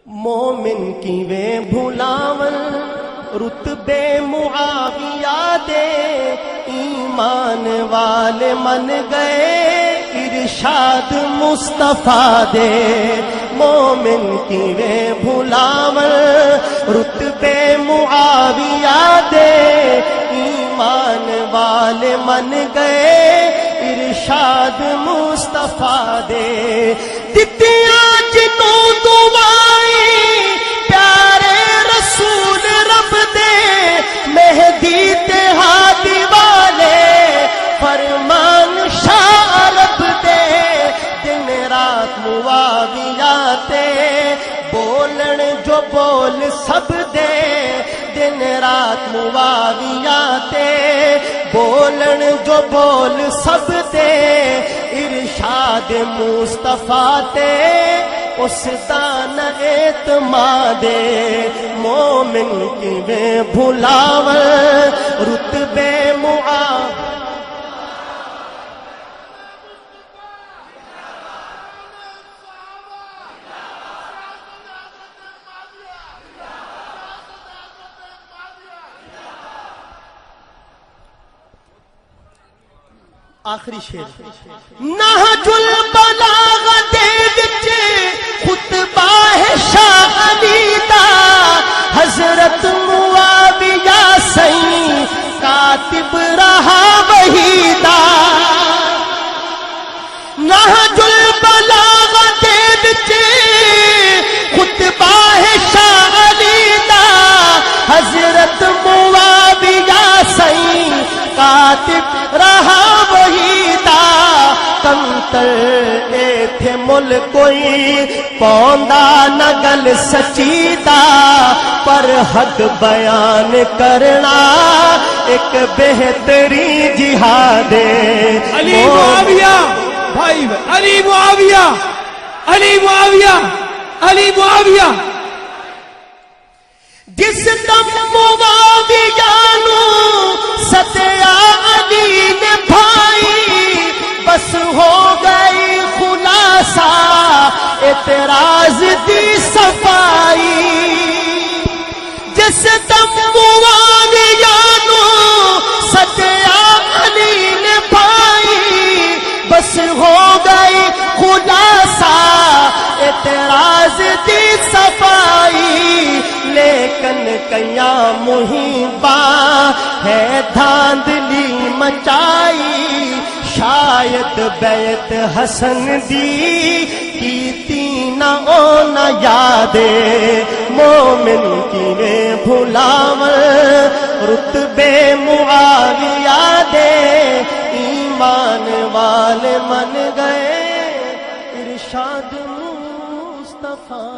مومن کی وے بھلاون رتبے معاویہ دے، ایمان والے من گئے ارشاد مصطفیٰ دے۔ مومن کی وے بھلاون رتبے معاویہ دے، ایمان والے من گئے ارشاد مصطفیٰ دے۔ دتیاں جنوں دعائیں پیارے رسول رب دے، مہدی تے ہادی والے فرمان شاہ رب دے۔ دن رات معاویہ تے بولن جو بول سب دے، دن رات معاویہ تے بولن جو بول سب دے۔ ارشاد مصطفیٰ تے اس دا نہ اعتماد، مومن کی وے بھلاون رتبے معاویہ۔ آخری شعر نہج البلاغہ دے وچ خطبہ ہے شاہ علی دا، حضرت معاویہ سائیں کاتب رہا وہی دا۔ نہج البلاغہ دے وچ خطبہ ہے شاہ علی دا، حضرت معاویہ سائیں کاتب رہا وہی دا۔ کنتر ایتھے مل کوئی پوندا نہ گل سچی دا، پر حق بیان کرنا ایک بہترین جہاد ہے۔ علی معاویہ بھائی، علی معاویہ، علی معاویہ، علی معاویہ۔ جس دم معاویہ نو ستیا علی نے بھائی، بس ہو گئی خلاصہ اعتراض دی صفائی۔ جس دم معاویہ نو ستیا علی نے بھائی، بس ہو گئی خلاصہ اعتراض دی صفائی۔ لیکن کیا محباں ہے دھاندلی مچائی، شاید بیعت حسن دی کیتی نہ او نہ یادے۔ مومن کی وے بھلاون رتبے معاویہ دے، ایمان والے من گئے ارشاد مصطفیٰ